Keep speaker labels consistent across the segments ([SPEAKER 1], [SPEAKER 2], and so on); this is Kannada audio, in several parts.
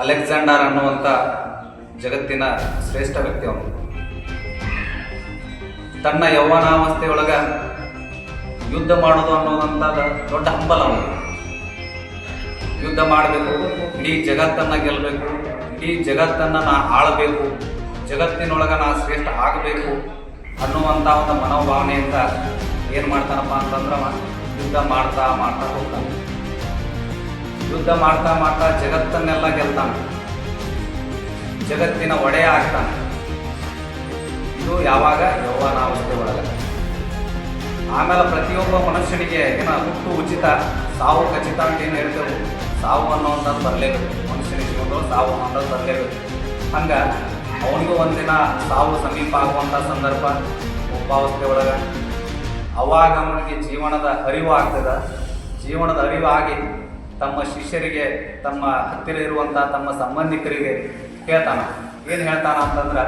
[SPEAKER 1] ಅಲೆಕ್ಸಾಂಡರ್ ಅನ್ನುವಂಥ ಜಗತ್ತಿನ ಶ್ರೇಷ್ಠ ವ್ಯಕ್ತಿ ಅವನು. ತನ್ನ ಯೌವನಾವಸ್ಥೆಯೊಳಗ ಯುದ್ಧ ಮಾಡೋದು ಅನ್ನೋದಂತಾದ ದೊಡ್ಡ ಹಂಬಲ ಅವನು. ಯುದ್ಧ ಮಾಡಬೇಕು, ಇಡೀ ಜಗತ್ತನ್ನು ಗೆಲ್ಲಬೇಕು, ಇಡೀ ಜಗತ್ತನ್ನು ನಾ ಆಳಬೇಕು, ಜಗತ್ತಿನೊಳಗೆ ನಾ ಶ್ರೇಷ್ಠ ಆಗಬೇಕು ಅನ್ನುವಂಥ ಒಂದು ಮನೋಭಾವನೆಯಿಂದ ಏನು ಮಾಡ್ತಾನಪ್ಪ ಅಂತಂದ್ರೆ ಯುದ್ಧ ಮಾಡ್ತಾ ಮಾಡ್ತಾ ಹೋಗ್ತಾನೆ. ಯುದ್ಧ ಮಾಡ್ತಾ ಮಾಡ್ತಾ ಜಗತ್ತನ್ನೆಲ್ಲ ಗೆಲ್ತಾನೆ, ಜಗತ್ತಿನ ಒಡೆಯ ಆಗ್ತಾನೆ. ಇದು ಯಾವಾಗ ಯೌವನಾವಸ್ಥೆ ಒಳಗೆ. ಆಮೇಲೆ ಪ್ರತಿಯೊಬ್ಬ ಮನುಷ್ಯನಿಗೆ ಹುಟ್ಟು ಉಚಿತ, ಸಾವು ಖಚಿತ ಅಂತ ಏನು ಹೇಳ್ತೇವೆ, ಸಾವು ಅನ್ನೋವಂಥದ್ದು ಬರಲೇಬೇಕು. ಮನುಷ್ಯನ ಜೀವನದೊಳಗೆ ಸಾವು ಅನ್ನೋದು ಬರಲೇಬೇಕು. ಹಂಗೆ ಅವನಿಗೂ ಒಂದಿನ ಸಾವು ಸಮೀಪ ಆಗುವಂಥ ಸಂದರ್ಭ ಒಬ್ಬಾವಸ್ಥೆ ಒಳಗೆ. ಅವಾಗ ಅವನಿಗೆ ಜೀವನದ ಅರಿವು ಆಗ್ತದೆ. ಜೀವನದ ಅರಿವು ಆಗಿ ತಮ್ಮ ಶಿಷ್ಯರಿಗೆ, ತಮ್ಮ ಹತ್ತಿರ ಇರುವಂಥ ತಮ್ಮ ಸಂಬಂಧಿಕರಿಗೆ ಹೇಳ್ತಾನ. ಏನು ಹೇಳ್ತಾನ ಅಂತಂದ್ರೆ,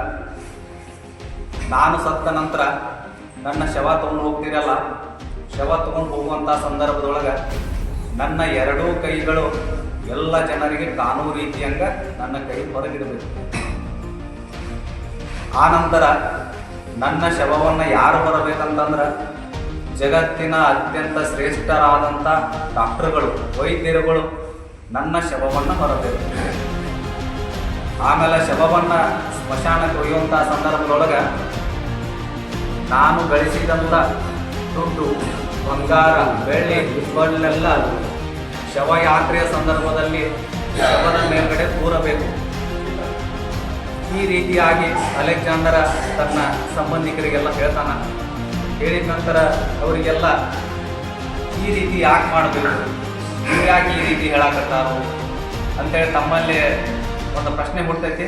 [SPEAKER 1] ನಾನು ಸತ್ತ ನಂತರ ನನ್ನ ಶವ ತೊಗೊಂಡು ಹೋಗ್ತೀರಲ್ಲ, ಶವ ತೊಗೊಂಡು ಹೋಗುವಂಥ ಸಂದರ್ಭದೊಳಗೆ ನನ್ನ ಎರಡೂ ಕೈಗಳು ಎಲ್ಲ ಜನರಿಗೆ ಕಾಣುವ ರೀತಿಯಂಗ ನನ್ನ ಕೈ ಹೊರಗಿಡಬೇಕು. ಆ ನಂತರ ನನ್ನ ಶವವನ್ನು ಯಾರು ಬರಬೇಕಂತಂದ್ರೆ ಜಗತ್ತಿನ ಅತ್ಯಂತ ಶ್ರೇಷ್ಠರಾದಂಥ ಡಾಕ್ಟರ್ಗಳು, ವೈದ್ಯರುಗಳು ನನ್ನ ಶವವನ್ನು ಹೊರಬೇಕು. ಆಮೇಲೆ ಶವವನ್ನು ಸ್ಮಶಾನಕ್ಕೆ ಒಯ್ಯುವಂಥ ಸಂದರ್ಭದೊಳಗೆ ನಾನು ಗಳಿಸಿದಂಥ ದುಡ್ಡು, ಬಂಗಾರ, ಬೆಳ್ಳಿ, ಇವುಗಳನ್ನೆಲ್ಲ ಶವಯಾತ್ರೆಯ ಸಂದರ್ಭದಲ್ಲಿ ಶವದ ಮೇಲ್ಗಡೆ ತೂರಬೇಕು. ಈ ರೀತಿಯಾಗಿ ಅಲೆಕ್ಸಾಂಡರ ತನ್ನ ಸಂಬಂಧಿಕರಿಗೆಲ್ಲ ಹೇಳ್ತಾನ. ಹೇಳಿದ ನಂತರ ಅವರಿಗೆಲ್ಲ ಈ ರೀತಿ ಯಾಕೆ ಮಾಡಬೇಕು, ಯಾಕೆ ಈ ರೀತಿ ಹೇಳಕತ್ತಾರು ಅಂತೇಳಿ ತಮ್ಮಲ್ಲಿ ಒಂದು ಪ್ರಶ್ನೆ ಹುಡ್ತೈತಿ.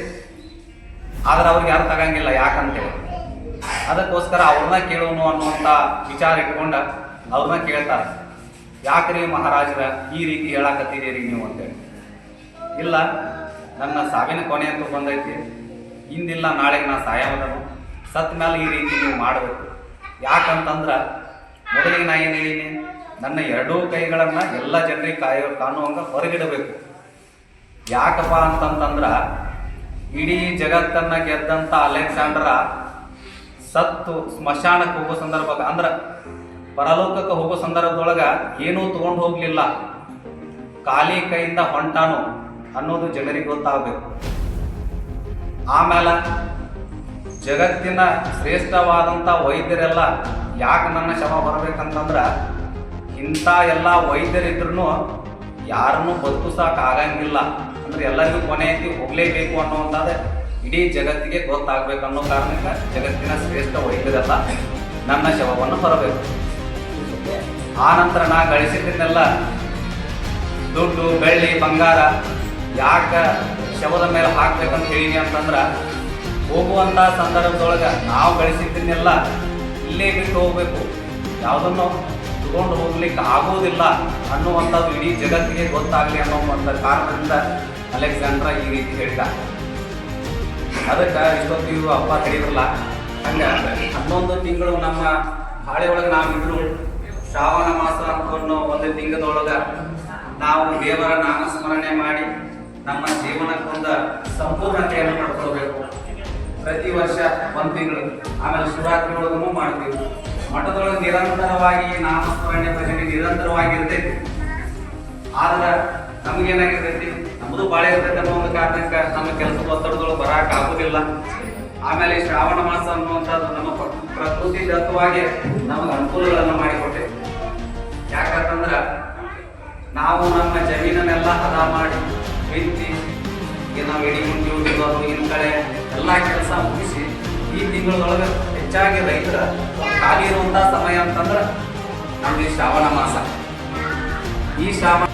[SPEAKER 1] ಆದ್ರೆ ಅವ್ರಿಗೆ ಯಾರು ತಗಂಗಿಲ್ಲ, ಯಾಕಂತೇಳಿ. ಅದಕ್ಕೋಸ್ಕರ ಅವ್ರನ್ನ ಕೇಳೋನು ಅನ್ನುವಂಥ ವಿಚಾರ ಇಟ್ಕೊಂಡು ಅವ್ರನ್ನ ಕೇಳ್ತಾರೆ, ಯಾಕ್ರಿ ಮಹಾರಾಜರ ಈ ರೀತಿ ಹೇಳಕತ್ತಿದ್ದೀರಿ ನೀವು ಅಂತೇಳಿ. ಇಲ್ಲ, ನನ್ನ ಸಾವಿನ ಕೊನೆ ಅಂತೂ ಬಂದೈತಿ, ಇಂದಿಲ್ಲ ನಾಳೆಗೆ ನಾ ಸಾಯವದನು, ಸತ್ ಮೇಲೆ ಈ ರೀತಿ ನೀವು ಮಾಡಬೇಕು. ಯಾಕಂತಂದ್ರೆ ಮೊದಲಿಗೆ ನಾ ಏನು ಹೇಳೀನಿ, ನನ್ನ ಎರಡೂ ಕೈಗಳನ್ನು ಎಲ್ಲ ಜನರಿಗೆ ಕಾಣುವಂಗೆ ಹೊರಗಿಡಬೇಕು. ಯಾಕಪ್ಪ ಅಂತಂತಂದ್ರೆ ಇಡೀ ಜಗತ್ತನ್ನು ಗೆದ್ದಂಥ ಅಲೆಕ್ಸಾಂಡರ ಸತ್ತು ಸ್ಮಶಾನಕ್ಕೆ ಹೋಗೋ ಸಂದರ್ಭ ಅಂದ್ರೆ ಪರಲೋಕಕ್ಕೆ ಹೋಗೋ ಸಂದರ್ಭದೊಳಗೆ ಏನೂ ತೊಗೊಂಡು ಹೋಗಲಿಲ್ಲ, ಖಾಲಿ ಕೈಯಿಂದ ಹೊಂಟಾನು ಅನ್ನೋದು ಜನರಿಗೆ ಗೊತ್ತಾಗಬೇಕು. ಆಮೇಲೆ ಜಗತ್ತಿನ ಶ್ರೇಷ್ಠವಾದಂಥ ವೈದ್ಯರೆಲ್ಲ ಯಾಕೆ ನನ್ನ ಶವ ಬರಬೇಕಂತಂದ್ರೆ ಇಂಥ ಎಲ್ಲ ವೈದ್ಯರಿದ್ರೂ ಯಾರನ್ನೂ ಬದುಕಿಸೋಕ್ಕಾಗಂಗಿಲ್ಲ, ಅಂದರೆ ಎಲ್ಲರಿಗೂ ಕೊನೆ ಐತಿ, ಹೋಗಲೇಬೇಕು ಅನ್ನುವಂಥದ್ದು ಇಡೀ ಜಗತ್ತಿಗೆ ಗೊತ್ತಾಗಬೇಕು ಅನ್ನೋ ಕಾರಣಕ್ಕೆ ಜಗತ್ತಿನ ಶ್ರೇಷ್ಠ ವೈದ್ಯರೆಲ್ಲ ನನ್ನ ಶವವನ್ನು ಹೊರಬೇಕು. ಆ ನಂತರ ನಾ ಗಳಿಸಿದ್ದನ್ನೆಲ್ಲ ದುಡ್ಡು, ಬೆಳ್ಳಿ, ಬಂಗಾರ ಯಾಕೆ ಶವದ ಮೇಲೆ ಹಾಕ್ಬೇಕಂತ ಹೇಳೀನಿ ಅಂತಂದ್ರೆ ಹೋಗುವಂಥ ಸಂದರ್ಭದೊಳಗೆ ನಾವು ಗಳಿಸಿದ್ದನ್ನೆಲ್ಲ ಇಲ್ಲೇ ಬಿಟ್ಟು ಹೋಗಬೇಕು, ಯಾವುದನ್ನು ತಗೊಂಡು ಹೋಗ್ಲಿಕ್ಕೆ ಆಗೋದಿಲ್ಲ ಅನ್ನುವಂಥದ್ದು ಇಡೀ ಜಗತ್ತಿಗೆ ಗೊತ್ತಾಗಲಿ ಅನ್ನುವಂಥ ಕಾರಣದಿಂದ ಅಲೆಕ್ಸಾಂಡ್ರ ಈ ರೀತಿ ಹೇಳಿದ. ಅದಕ್ಕೆ ಇಷ್ಟೊತ್ತಿಗೂ ಹಬ್ಬ ಹೇಳಿದ್ರಲ್ಲ, ಹಂಗೆ 11 ತಿಂಗಳು ನಮ್ಮ ಹಾಳೆ ಒಳಗೆ ನಾವಿದ್ರು ಶ್ರಾವಣ ಮಾಸ ಅನ್ನೋ ಒಂದು ತಿಂಗಳದೊಳಗೆ ನಾವು ದೇವರ ನಾಮಸ್ಮರಣೆ ಮಾಡಿ ನಮ್ಮ ಜೀವನಕ್ಕೊಂದು ಸಂಪೂರ್ಣತೆಯನ್ನು ಪಡ್ಕೊಳ್ಬೇಕು. ಪ್ರತಿ ವರ್ಷ 1 ತಿಂಗಳು, ಆಮೇಲೆ ಶಿವರಾತ್ರಿ ಒಳಗೂ ಮಾಡ್ತೀವಿ. ಮಠದೊಳಗೆ ನಿರಂತರವಾಗಿ ನಾಮಸ್ಮರಣೆ ಭಜನೆ ನಿರಂತರವಾಗಿ ಇರ್ತೈತಿ. ಆದ್ರೆ ನಮಗೇನಾಗಿರ್ತೈತಿ, ನಮ್ಮದು ಭಾಳ ಇರ್ತೈತೆ ಅನ್ನೋ ಒಂದು ಕಾರಣಕ್ಕೆ ನಮ್ಮ ಕೆಲಸದ ಒತ್ತಡದೊಳಗೆ ಬರಕ್ಕೆ ಆಗೋದಿಲ್ಲ. ಆಮೇಲೆ ಶ್ರಾವಣ ಮಾಸ ಅನ್ನುವಂಥದ್ದು ನಮ್ಮ ಪ್ರಕೃತಿ ದತ್ತವಾಗಿ ನಮಗೆ ಅನುಕೂಲಗಳನ್ನು ಮಾಡಿಕೊಟ್ಟೆ. ಯಾಕಂತಂದ್ರೆ ನಾವು ನಮ್ಮ ಜಮೀನನ್ನೆಲ್ಲ ಹದ ಮಾಡಿ ಬಿತ್ತಿ ನಾವು ಎಡಿಗುಂಡಿ ಉಳಿದವರು ಇನ್ ಕಡೆ ಎಲ್ಲ ಕೆಲಸ ಮುಗಿಸಿ ಈ ತಿಂಗಳೊಳಗೆ ಹೆಚ್ಚಾಗಿ ರೈತರ ಖಾಲಿ ಇರುವಂಥ ಸಮಯ ಅಂತಂದ್ರೆ ನಮಗೆ ಶ್ರಾವಣ ಮಾಸ. ಈ ಶ್ರಾವಣ